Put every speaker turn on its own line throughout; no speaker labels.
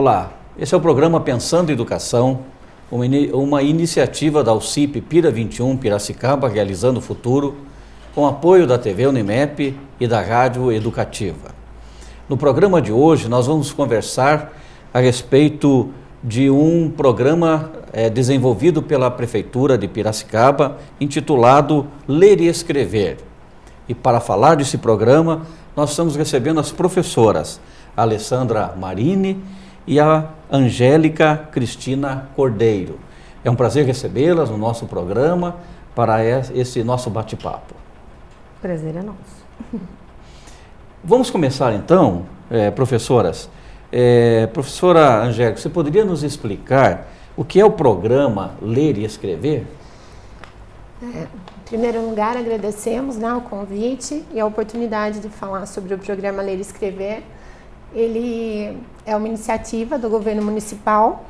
Olá, esse é o programa Pensando em Educação, uma iniciativa da UCIP Pira 21 Piracicaba, realizando o futuro, com apoio da TV Unimep e da Rádio Educativa. No programa de hoje nós vamos conversar a respeito de um programa desenvolvido pela Prefeitura de Piracicaba, intitulado Ler e Escrever. E para falar desse programa, nós estamos recebendo as professoras Alessandra Marini e a Angélica Cristina Cordeiro. É um prazer recebê-las no nosso programa para esse nosso bate-papo.
Prazer é nosso.
Vamos começar então, professoras. Professora Angélica, você poderia nos explicar o que é o programa Ler e Escrever?
Em primeiro lugar, agradecemos o convite e a oportunidade de falar sobre o programa Ler e Escrever. Ele é uma iniciativa do governo municipal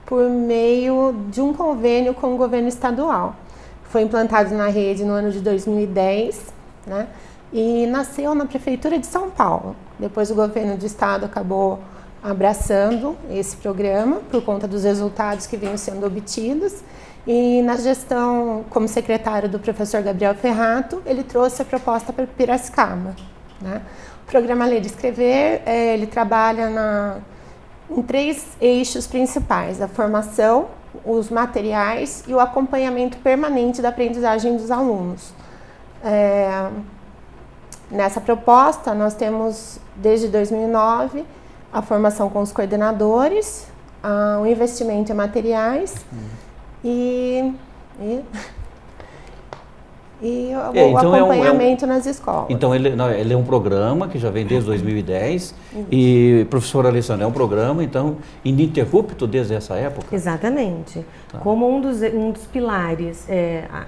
por meio de um convênio com o governo estadual. Foi implantado na rede no ano de 2010, e nasceu na Prefeitura de São Paulo. Depois o governo do estado acabou abraçando esse programa por conta dos resultados que vinham sendo obtidos. E na gestão, como secretário do professor Gabriel Ferrato, ele trouxe a proposta para Piracicaba. O programa Ler e Escrever, ele trabalha em 3 eixos principais: a formação, os materiais e o acompanhamento permanente da aprendizagem dos alunos. Nessa proposta, nós temos, desde 2009, a formação com os coordenadores, o investimento em materiais e o acompanhamento nas escolas.
Então, ele é um programa que já vem desde 2010 e, professora Alessandra, é um programa, então, ininterrupto desde essa época?
Exatamente. Tá. Como um dos pilares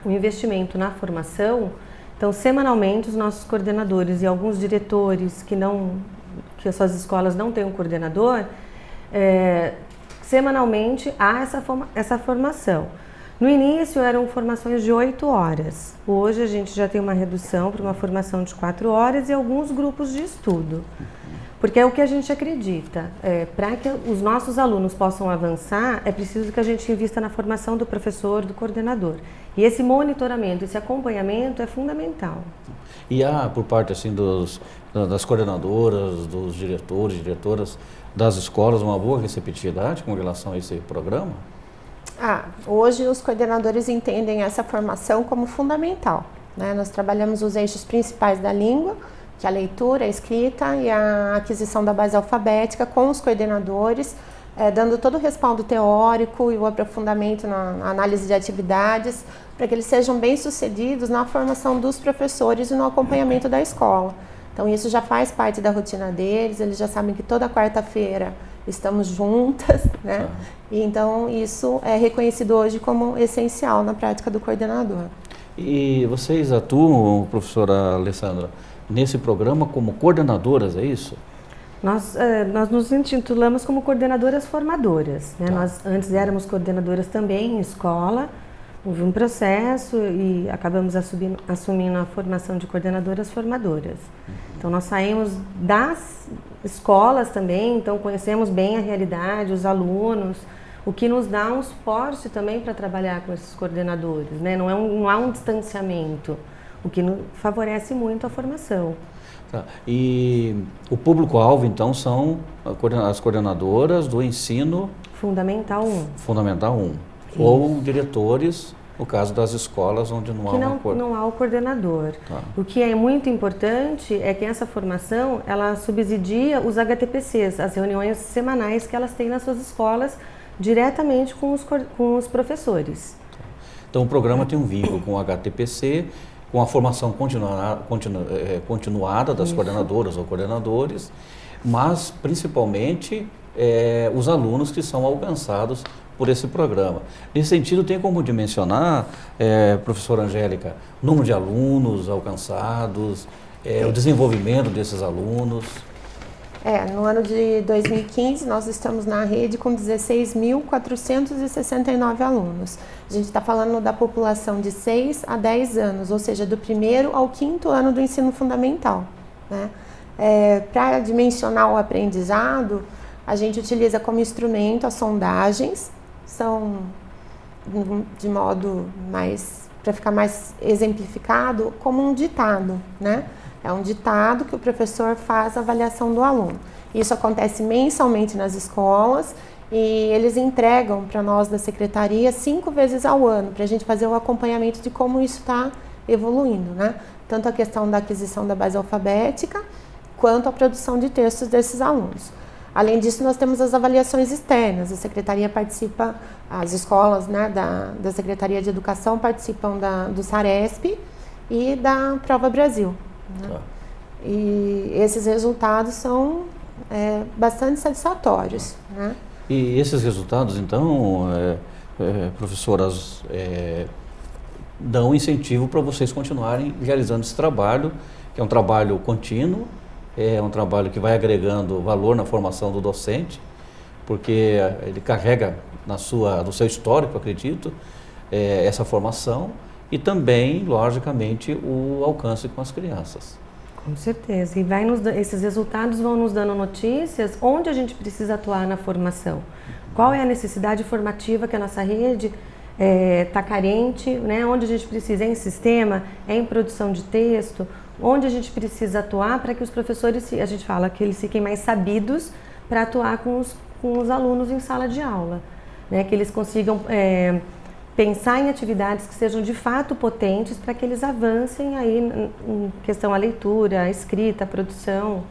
o investimento na formação, então, semanalmente, os nossos coordenadores e alguns diretores que as suas escolas não têm um coordenador, semanalmente há essa formação. No início eram formações de 8 horas. Hoje a gente já tem uma redução para uma formação de 4 horas e alguns grupos de estudo. Porque é o que a gente acredita. Para que os nossos alunos possam avançar, é preciso que a gente invista na formação do professor, do coordenador. E esse monitoramento, esse acompanhamento é fundamental.
E há, por parte assim, das coordenadoras, dos diretores, diretoras das escolas, uma boa receptividade com relação a esse programa?
Hoje os coordenadores entendem essa formação como fundamental. Nós trabalhamos os eixos principais da língua, que é a leitura, a escrita e a aquisição da base alfabética com os coordenadores, dando todo o respaldo teórico e o aprofundamento na análise de atividades, para que eles sejam bem-sucedidos na formação dos professores e no acompanhamento da escola. Então isso já faz parte da rotina deles, eles já sabem que toda quarta-feira estamos juntas, E então isso é reconhecido hoje como essencial na prática do coordenador.
E vocês atuam, professora Alessandra, nesse programa como coordenadoras, é isso?
Nós nos intitulamos como coordenadoras formadoras. Nós antes éramos coordenadoras também em escola, houve um processo e acabamos assumindo a formação de coordenadoras formadoras. Então nós saímos das escolas também, então conhecemos bem a realidade, os alunos, o que nos dá um suporte também para trabalhar com esses coordenadores, não há um distanciamento, o que favorece muito a formação.
Tá. E o público-alvo, então, são as coordenadoras do ensino
Fundamental 1.
Fundamental 1. Ou diretores, no caso das escolas onde
não há o coordenador.
Tá.
O que é muito importante é que essa formação, ela subsidia os HTPCs, as reuniões semanais que elas têm nas suas escolas, diretamente com os professores.
Então o programa tem um vínculo com o HTPC, com a formação continuada das coordenadoras ou coordenadores, mas principalmente os alunos que são alcançados por esse programa. Nesse sentido, tem como dimensionar, professora Angélica, o número de alunos alcançados, o desenvolvimento desses alunos?
No ano de 2015, nós estamos na rede com 16.469 alunos. A gente está falando da população de 6 a 10 anos, ou seja, do 1º ao 5º ano do ensino fundamental. Para dimensionar o aprendizado, A gente utiliza como instrumento as sondagens, são de modo mais, para ficar mais exemplificado, como um ditado, né? É um ditado que o professor faz a avaliação do aluno. Isso acontece mensalmente nas escolas e eles entregam para nós da secretaria 5 vezes ao ano, para a gente fazer o acompanhamento de como isso está evoluindo, né? Tanto a questão da aquisição da base alfabética, quanto a produção de textos desses alunos. Além disso, nós temos as avaliações externas. A secretaria participa, as escolas, né, da Secretaria de Educação participam do SARESP e da Prova Brasil. Né? Tá. E esses resultados são bastante satisfatórios. Né?
E esses resultados, então, professoras, dão incentivo para vocês continuarem realizando esse trabalho, que é um trabalho contínuo, é um trabalho que vai agregando valor na formação do docente, porque ele carrega no seu histórico, acredito, essa formação e também, logicamente, o alcance com as crianças.
Com certeza. E esses resultados vão nos dando notícias onde a gente precisa atuar na formação. Qual é a necessidade formativa que a nossa rede está carente, né? Onde a gente precisa, em sistema, em produção de texto, onde a gente precisa atuar para que os professores, a gente fala que eles fiquem mais sabidos para atuar com os alunos em sala de aula, né? Que eles consigam pensar em atividades que sejam de fato potentes para que eles avancem aí em questão a leitura, a escrita, a produção.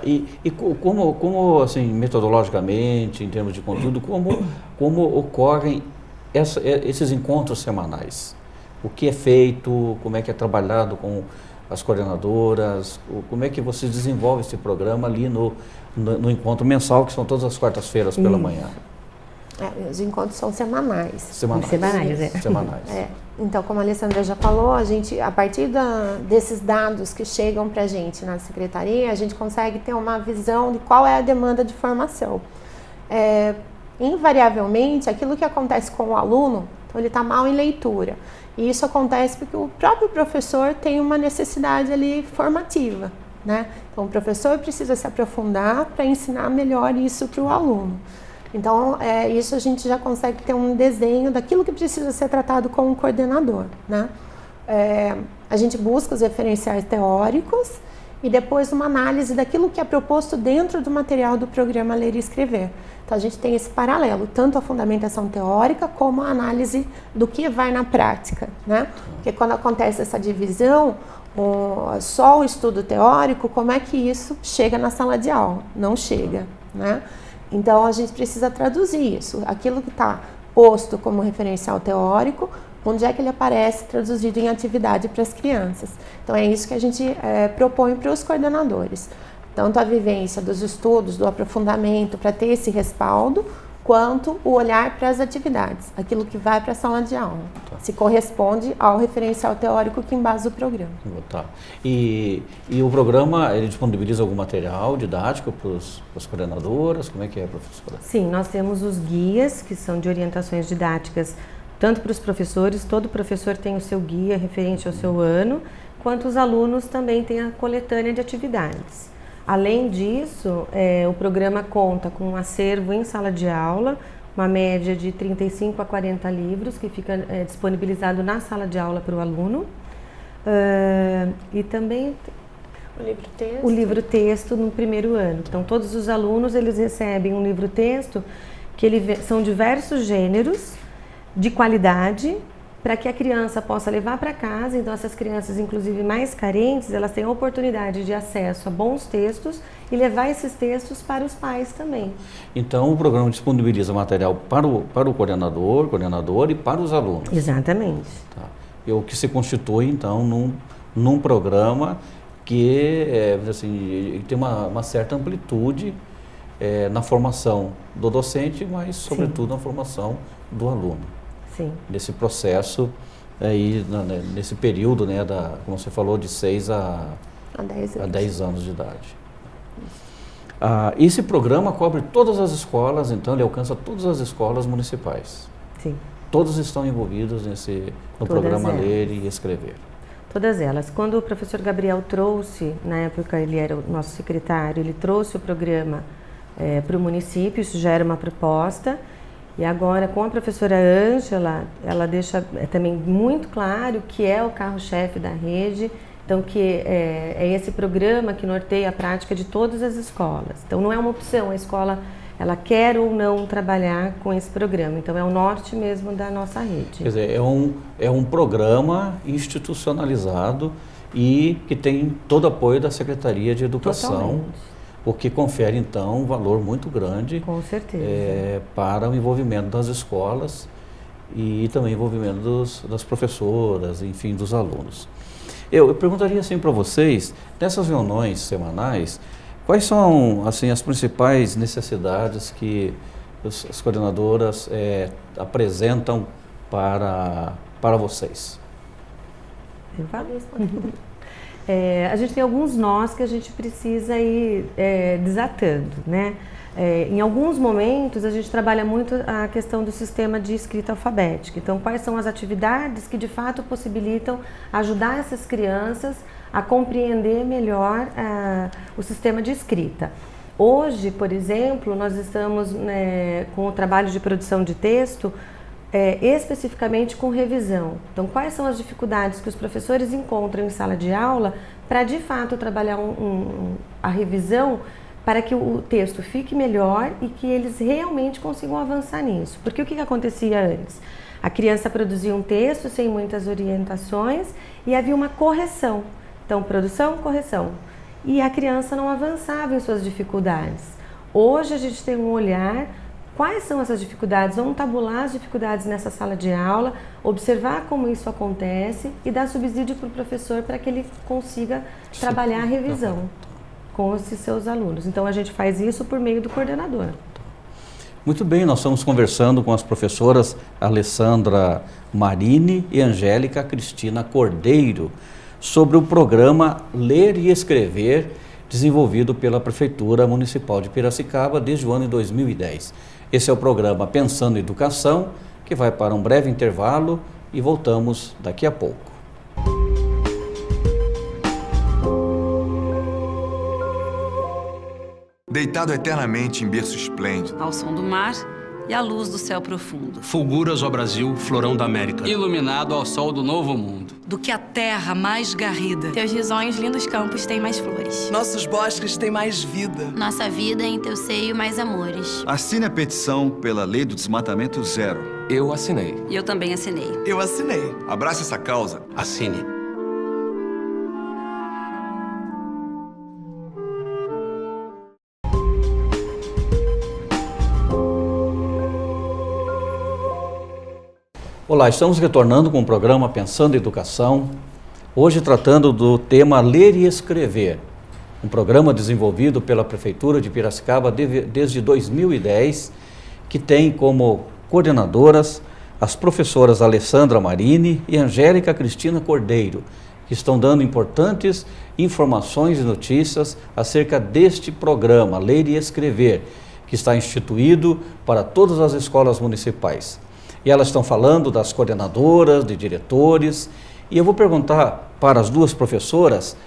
E como assim, metodologicamente, em termos de conteúdo, como ocorrem esses encontros semanais? O que é feito, como é que é trabalhado com as coordenadoras, como é que você desenvolve esse programa ali no encontro mensal, que são todas as quartas-feiras pela manhã?
Os encontros são semanais.
Semanais.
Então, como a Alessandra já falou, a gente, a partir desses dados que chegam para a gente na secretaria, a gente consegue ter uma visão de qual é a demanda de formação. Invariavelmente, aquilo que acontece com o aluno, então ele está mal em leitura. E isso acontece porque o próprio professor tem uma necessidade ali formativa, né? Então, o professor precisa se aprofundar para ensinar melhor isso para o aluno. Então, isso a gente já consegue ter um desenho daquilo que precisa ser tratado com o coordenador, né? A gente busca os referenciais teóricos e depois uma análise daquilo que é proposto dentro do material do programa Ler e Escrever. Então, a gente tem esse paralelo, tanto a fundamentação teórica como a análise do que vai na prática, né? Porque quando acontece essa divisão, só o estudo teórico, como é que isso chega na sala de aula? Não chega, né? Então, a gente precisa traduzir isso, aquilo que está posto como referencial teórico, onde é que ele aparece traduzido em atividade para as crianças. Então, é isso que a gente propõe para os coordenadores. Tanto a vivência dos estudos, do aprofundamento, para ter esse respaldo, quanto o olhar para as atividades, aquilo que vai para a sala de aula. Tá. Se corresponde ao referencial teórico que embasa o programa.
Tá. E o programa, ele disponibiliza algum material didático para as coordenadoras? Como é que é, professora?
Sim, nós temos os guias, que são de orientações didáticas, tanto para os professores, todo professor tem o seu guia referente ao seu ano, quanto os alunos também têm a coletânea de atividades. Além disso, o programa conta com um acervo em sala de aula, uma média de 35 a 40 livros, que fica disponibilizado na sala de aula para o aluno. E também o livro-texto no primeiro ano. Então, todos os alunos eles recebem um livro-texto que são diversos gêneros de qualidade, para que a criança possa levar para casa. Então, essas crianças, inclusive mais carentes, elas têm a oportunidade de acesso a bons textos e levar esses textos para os pais também.
Então, o programa disponibiliza material para o coordenador e para os alunos.
Exatamente.
Tá. E o que se constitui, então, num programa que assim, tem uma certa amplitude na formação do docente, mas, sobretudo, na formação do aluno.
Sim.
Nesse processo, aí, nesse período, né, como você falou, de 6 a 10 anos de idade. Esse programa cobre todas as escolas, então ele alcança todas as escolas municipais.
Sim.
Todos estão envolvidos no programa Ler e Escrever.
Todas elas. Quando o professor Gabriel trouxe, na época ele era o nosso secretário, ele trouxe o programa para o município, isso já era uma proposta. E agora, com a professora Ângela, ela deixa também muito claro que é o carro-chefe da rede, então que é esse programa que norteia a prática de todas as escolas. Então não é uma opção, a escola ela quer ou não trabalhar com esse programa, então é o norte mesmo da nossa rede.
Quer dizer, é um programa institucionalizado e que tem todo o apoio da Secretaria de Educação.
Totalmente.
O que confere, então, um valor muito grande.
Com certeza.
Para o envolvimento das escolas e também o envolvimento das professoras, enfim, dos alunos. Eu perguntaria assim para vocês, nessas reuniões semanais, quais são assim, as principais necessidades que as coordenadoras apresentam para vocês?
Eu falo isso. A gente tem alguns nós que a gente precisa ir desatando, né? Em alguns momentos a gente trabalha muito a questão do sistema de escrita alfabética. Então, quais são as atividades que de fato possibilitam ajudar essas crianças a compreender melhor o sistema de escrita. Hoje, por exemplo, nós estamos com o trabalho de produção de texto especificamente com revisão. Então, quais são as dificuldades que os professores encontram em sala de aula para, de fato, trabalhar a revisão para que o texto fique melhor e que eles realmente consigam avançar nisso. Porque o que acontecia antes? A criança produzia um texto sem muitas orientações e havia uma correção. Então, produção, correção. E a criança não avançava em suas dificuldades. Hoje, a gente tem um olhar. Quais são essas dificuldades? Vamos tabular as dificuldades nessa sala de aula, observar como isso acontece e dar subsídio para o professor para que ele consiga trabalhar a revisão com os seus alunos. Então, a gente faz isso por meio do coordenador.
Muito bem, nós estamos conversando com as professoras Alessandra Marini e Angélica Cristina Cordeiro sobre o programa Ler e Escrever, desenvolvido pela Prefeitura Municipal de Piracicaba desde o ano de 2010. Esse é o programa Pensando em Educação, que vai para um breve intervalo e voltamos daqui a pouco.
Deitado eternamente em berço esplêndido,
ao som do mar e à luz do céu profundo.
Fulguras ao Brasil, florão da América.
Iluminado ao sol do novo mundo.
Do que a terra mais garrida.
Teus risonhos lindos campos têm mais flores.
Nossos bosques têm mais vida.
Nossa vida em teu seio mais amores.
Assine a petição pela lei do desmatamento zero.
Eu assinei.
E eu também assinei.
Eu assinei.
abrace essa causa.
Assine.
Olá, estamos retornando com o programa Pensando em Educação, hoje tratando do tema Ler e Escrever, um programa desenvolvido pela Prefeitura de Piracicaba desde 2010, que tem como coordenadoras as professoras Alessandra Marini e Angélica Cristina Cordeiro, que estão dando importantes informações e notícias acerca deste programa Ler e Escrever, que está instituído para todas as escolas municipais. E elas estão falando das coordenadoras, de diretores, e eu vou perguntar para as duas professoras,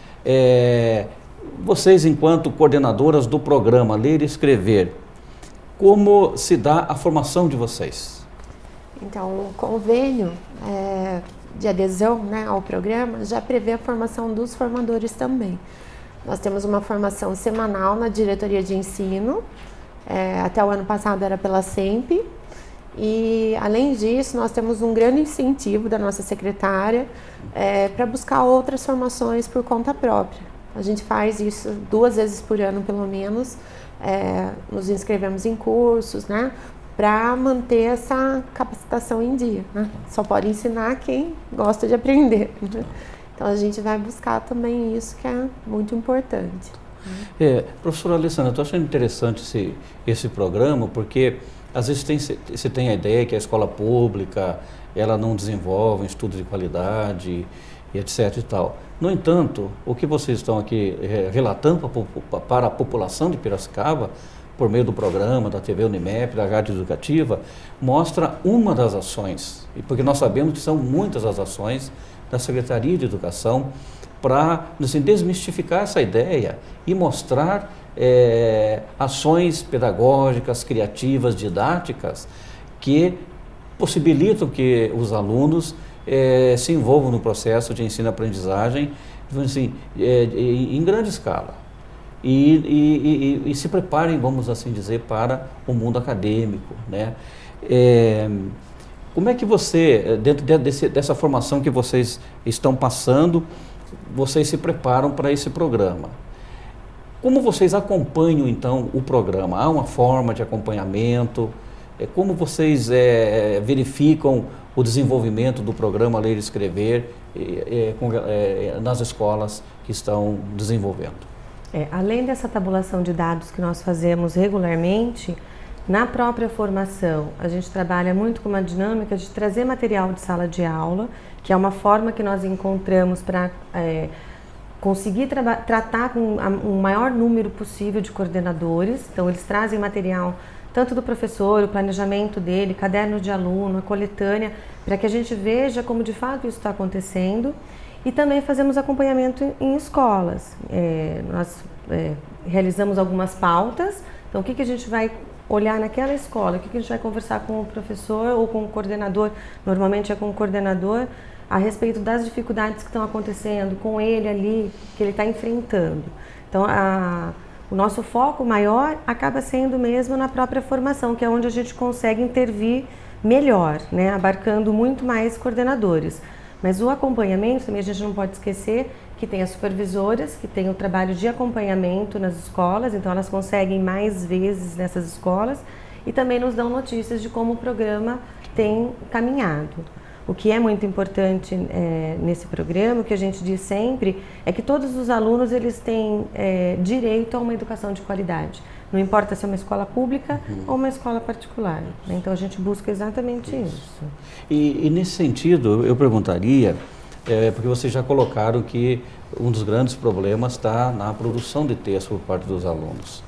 vocês enquanto coordenadoras do programa Ler e Escrever, como se dá a formação de vocês?
Então, o convênio de adesão, né, ao programa já prevê a formação dos formadores também. Nós temos uma formação semanal na diretoria de ensino, até o ano passado era pela SEMP, e além disso nós temos um grande incentivo da nossa secretária para buscar outras formações por conta própria. A gente faz isso 2 vezes por ano pelo menos, nos inscrevemos em cursos, né, para manter essa capacitação em dia, né? Só pode ensinar quem gosta de aprender, né? Então a gente vai buscar também isso, que é muito importante.
Professora Alessandra, eu estou achando interessante esse programa, porque às vezes você tem a ideia que a escola pública ela não desenvolve um estudo de qualidade e etc e tal. No entanto, o que vocês estão aqui relatando para a população de Piracicaba, por meio do programa, da TV Unimep, da Rádio Educativa, mostra uma das ações, porque nós sabemos que são muitas as ações da Secretaria de Educação para assim, desmistificar essa ideia e mostrar ações pedagógicas, criativas, didáticas que possibilitam que os alunos se envolvam no processo de ensino-aprendizagem assim, em grande escala e se preparem, vamos assim dizer, para o mundo acadêmico, né? Como é que você, dentro dessa formação que vocês estão passando, vocês se preparam para esse programa? Como vocês acompanham, então, o programa? Há uma forma de acompanhamento? Como vocês verificam o desenvolvimento do programa Ler e Escrever nas escolas que estão desenvolvendo?
Além dessa tabulação de dados que nós fazemos regularmente, na própria formação, a gente trabalha muito com uma dinâmica de trazer material de sala de aula, que é uma forma que nós encontramos para conseguir tratar com o maior número possível de coordenadores. Então, eles trazem material tanto do professor, o planejamento dele, caderno de aluno, a coletânea, para que a gente veja como de fato isso está acontecendo. E também fazemos acompanhamento em escolas. Nós realizamos algumas pautas. Então, o que a gente vai olhar naquela escola, o que a gente vai conversar com o professor ou com o coordenador, normalmente é com o coordenador, a respeito das dificuldades que estão acontecendo com ele ali, que ele está enfrentando. Então, o nosso foco maior acaba sendo mesmo na própria formação, que é onde a gente consegue intervir melhor, né, abarcando muito mais coordenadores. Mas o acompanhamento, também a gente não pode esquecer que tem as supervisoras, que tem o trabalho de acompanhamento nas escolas, então elas conseguem mais vezes nessas escolas e também nos dão notícias de como o programa tem caminhado. O que é muito importante nesse programa, o que a gente diz sempre, é que todos os alunos eles têm direito a uma educação de qualidade. Não importa se é uma escola pública ou uma escola particular. Né? Então a gente busca exatamente isso.
E nesse sentido, eu perguntaria, porque vocês já colocaram que um dos grandes problemas está na produção de texto por parte dos alunos.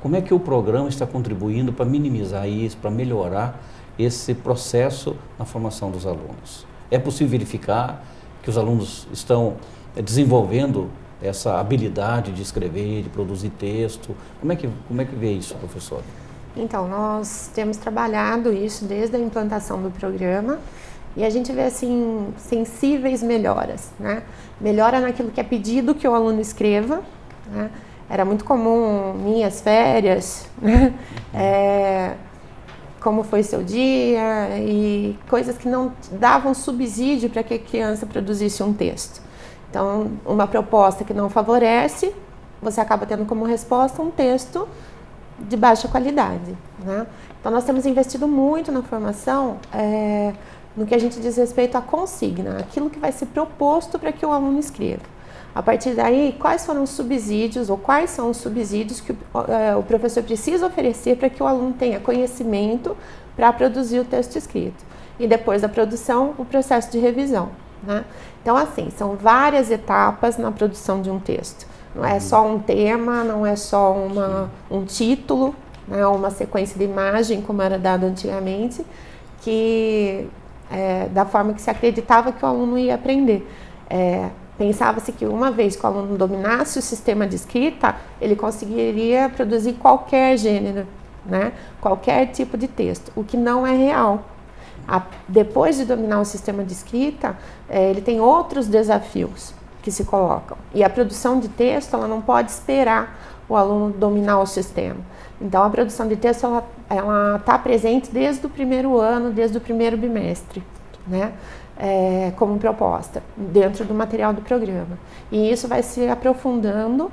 Como é que o programa está contribuindo para minimizar isso, para melhorar esse processo na formação dos alunos? É possível verificar que os alunos estão desenvolvendo essa habilidade de escrever, de produzir texto? Como é que vê isso, professor?
Então, nós temos trabalhado isso desde a implantação do programa e a gente vê, assim, sensíveis melhoras, né? Melhora naquilo que é pedido que o aluno escreva, né? Era muito comum minhas férias, né? Como foi seu dia e coisas que não davam subsídio para que a criança produzisse um texto. Então, uma proposta que não favorece, você acaba tendo como resposta um texto de baixa qualidade, né? Então, nós temos investido muito na formação no que a gente diz respeito à consigna, aquilo que vai ser proposto para que o aluno escreva. A partir daí, quais foram os subsídios ou quais são os subsídios que o professor precisa oferecer para que o aluno tenha conhecimento para produzir o texto escrito. E depois da produção, o processo de revisão, né? Então, assim, são várias etapas na produção de um texto. Não é só um tema, não é só um título, né, uma sequência de imagem, como era dado antigamente, da forma que se acreditava que o aluno ia aprender. Pensava-se que uma vez que o aluno dominasse o sistema de escrita, ele conseguiria produzir qualquer gênero, né, qualquer tipo de texto, o que não é real. Depois de dominar o sistema de escrita, ele tem outros desafios que se colocam. E a produção de texto, ela não pode esperar o aluno dominar o sistema. Então, a produção de texto, ela está presente desde o primeiro ano, desde o primeiro bimestre, né? Como proposta, dentro do material do programa. E isso vai se aprofundando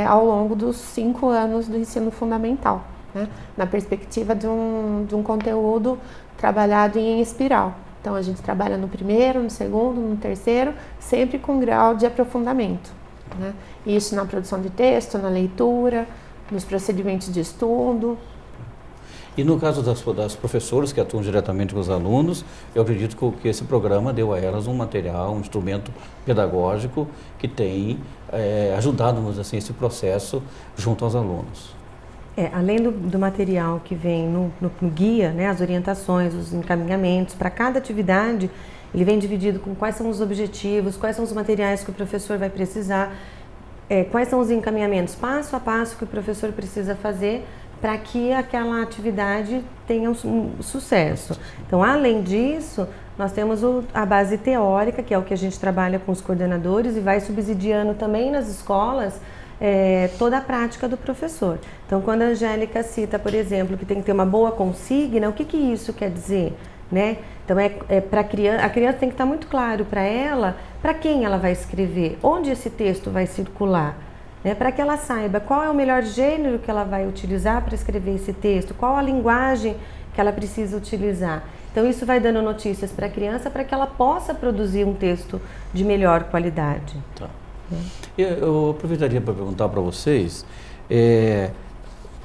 ao longo dos 5 anos do ensino fundamental, né? Na perspectiva de um conteúdo trabalhado em espiral. Então, a gente trabalha no primeiro, no segundo, no terceiro, sempre com grau de aprofundamento, né? Isso na produção de texto, na leitura, nos procedimentos de estudo.
E no caso das professoras que atuam diretamente com os alunos, eu acredito que esse programa deu a elas um material, um instrumento pedagógico que tem ajudado, assim, esse processo junto aos alunos.
Além do material que vem no guia, né, as orientações, os encaminhamentos para cada atividade, Ele vem dividido com quais são os objetivos, quais são os materiais que o professor vai precisar, quais são os encaminhamentos passo a passo que o professor precisa fazer para que aquela atividade tenha um sucesso. Então, além disso, nós temos a base teórica, que é o que a gente trabalha com os coordenadores e vai subsidiando também nas escolas toda a prática do professor. Então, quando a Angélica cita, por exemplo, que tem que ter uma boa consigna, o que isso quer dizer? Né? Então, para a criança tem que estar muito claro para ela, para quem ela vai escrever, onde esse texto vai circular. Para que ela saiba qual é o melhor gênero que ela vai utilizar para escrever esse texto, qual a linguagem que ela precisa utilizar. Então, isso vai dando notícias para a criança para que ela possa produzir um texto de melhor qualidade.
Tá. Eu aproveitaria para perguntar para vocês,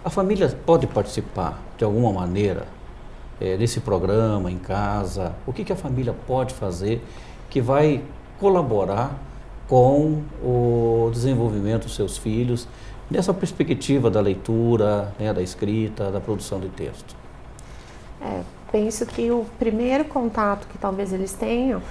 a família pode participar de alguma maneira desse programa em casa? O que a família pode fazer que vai colaborar com o desenvolvimento dos seus filhos nessa perspectiva da leitura, da escrita, da produção de texto?
Penso que o primeiro contato que talvez eles tenham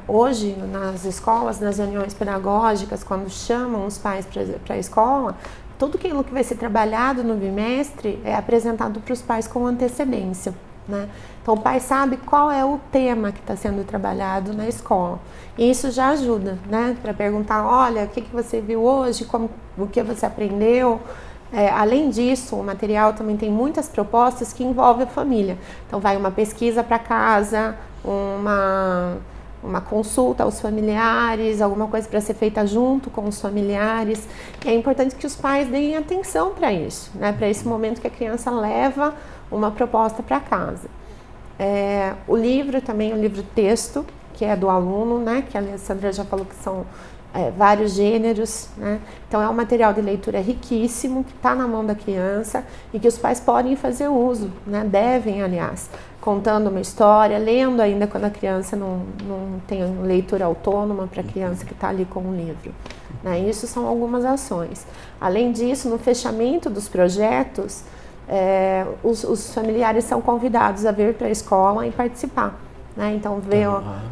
hoje nas escolas, nas reuniões pedagógicas, quando chamam os pais para a escola, tudo aquilo que vai ser trabalhado no bimestre é apresentado para os pais com antecedência. Né? Então, o pai sabe qual é o tema que está sendo trabalhado na escola. E isso já ajuda, né? Para perguntar, olha, o que você viu hoje, o que você aprendeu. Além disso, o material também tem muitas propostas que envolvem a família. Então, vai uma pesquisa para casa, uma consulta aos familiares, alguma coisa para ser feita junto com os familiares. E é importante que os pais deem atenção para isso, né? Para esse momento que a criança leva uma proposta para casa. O livro também, o livro texto, que é do aluno, né? Que a Alessandra já falou que são vários gêneros, né? Então é um material de leitura riquíssimo, que está na mão da criança e que os pais podem fazer uso, né? Devem, aliás, contando uma história, lendo ainda quando a criança não tem leitura autônoma para a criança que está ali com o livro. Né? Isso são algumas ações. Além disso, no fechamento dos projetos, os familiares são convidados a vir para a escola e participar. Né? Então, ver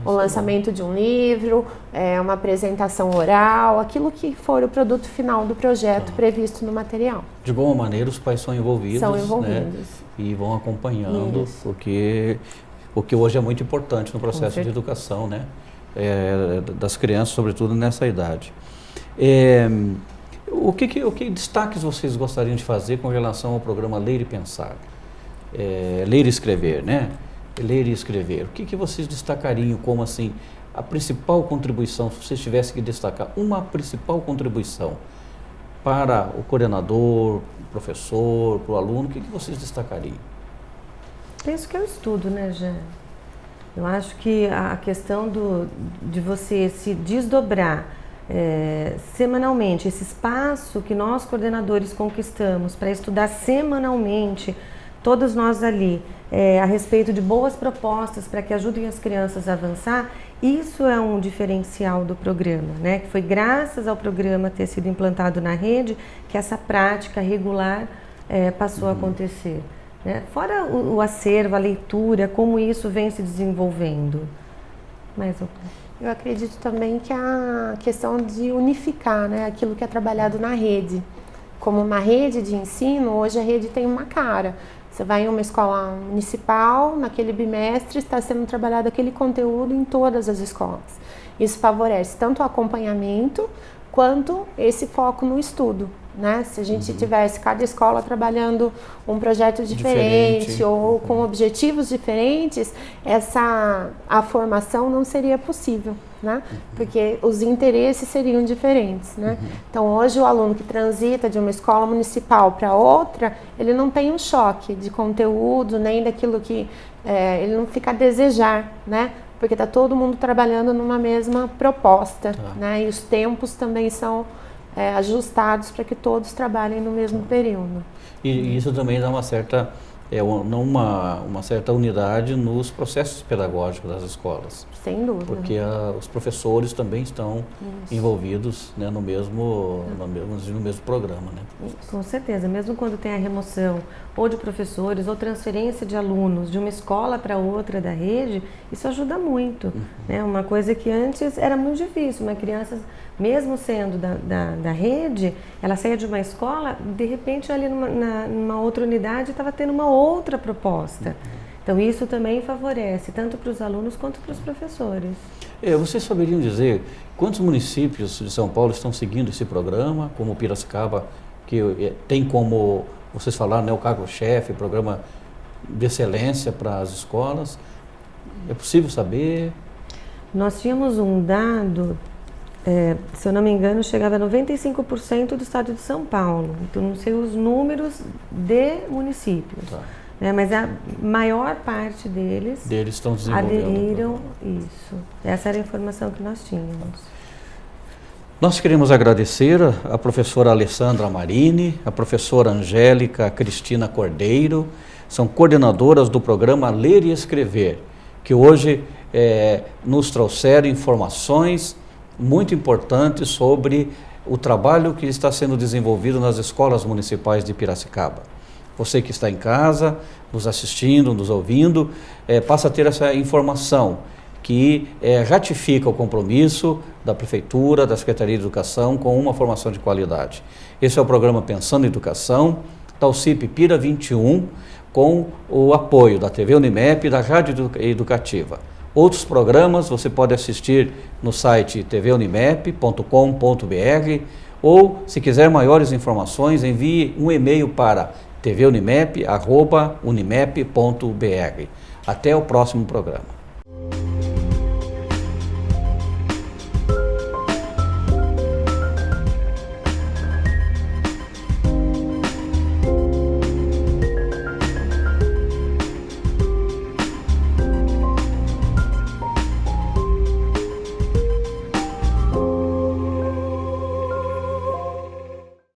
o lançamento de um livro, uma apresentação oral, aquilo que for o produto final do projeto previsto no material.
De alguma maneira, os pais são envolvidos. Né? E vão acompanhando, porque hoje é muito importante no processo de educação, né? Das crianças, sobretudo nessa idade. O que destaques vocês gostariam de fazer com relação ao programa Ler e Pensar? Ler e Escrever, né? Ler e escrever. O que vocês destacariam como assim a principal contribuição, se vocês tivessem que destacar uma principal contribuição para o coordenador, o professor, para o aluno, o que vocês destacariam?
Penso que é o estudo, né, Jean? Eu acho que a questão de você se desdobrar semanalmente, esse espaço que nós coordenadores conquistamos para estudar semanalmente, todos nós ali, a respeito de boas propostas para que ajudem as crianças a avançar, isso é um diferencial do programa, né? Que foi graças ao programa ter sido implantado na rede que essa prática regular passou a acontecer. Né? Fora o acervo, a leitura, como isso vem se desenvolvendo.
Eu acredito também que a questão de unificar, né, aquilo que é trabalhado na rede. Como uma rede de ensino, hoje a rede tem uma cara. Você vai em uma escola municipal, naquele bimestre está sendo trabalhado aquele conteúdo em todas as escolas. Isso favorece tanto o acompanhamento quanto esse foco no estudo. Né? Se a gente tivesse cada escola trabalhando um projeto diferente ou com objetivos diferentes, a formação não seria possível, né? Porque os interesses seriam diferentes. Né? Então, hoje o aluno que transita de uma escola municipal para outra, ele não tem um choque de conteúdo, nem daquilo que ele não fica a desejar, né? Porque está todo mundo trabalhando numa mesma proposta, né? E os tempos também são ajustados para que todos trabalhem no mesmo período.
E isso também dá uma certa uma certa unidade nos processos pedagógicos das escolas.
Sem dúvida.
Porque os professores também estão envolvidos, né, no mesmo programa. Né?
Com certeza, mesmo quando tem a remoção ou de professores ou transferência de alunos de uma escola para outra da rede, isso ajuda muito. Né? Uma coisa que antes era muito difícil, uma criança, mesmo sendo da rede, ela saía de uma escola, de repente ali numa outra unidade estava tendo uma outra proposta. Então isso também favorece, tanto para os alunos quanto para os professores.
Vocês saberiam dizer quantos municípios de São Paulo estão seguindo esse programa, como Piracicaba, que tem como, vocês falaram, né, o cargo-chefe, programa de excelência para as escolas? É possível saber? Nós
tínhamos um dado, se eu não me engano, chegava a 95% do estado de São Paulo. Então não sei os números de municípios. Tá. Mas a maior parte deles
estão desenvolvendo.
Aderiram isso. Essa era a informação que nós tínhamos.
Nós queremos agradecer a professora Alessandra Marini, a professora Angélica Cristina Cordeiro, são coordenadoras do programa Ler e Escrever, que hoje nos trouxeram informações muito importantes sobre o trabalho que está sendo desenvolvido nas escolas municipais de Piracicaba. Você que está em casa, nos assistindo, nos ouvindo, passa a ter essa informação que ratifica o compromisso da Prefeitura, da Secretaria de Educação com uma formação de qualidade. Esse é o programa Pensando em Educação, da UCIP Pira 21, com o apoio da TV Unimep e da Rádio Educativa. Outros programas você pode assistir no site tvunimep.com.br ou, se quiser maiores informações, envie um e-mail para tvunimep@unimep.br. Até o próximo programa.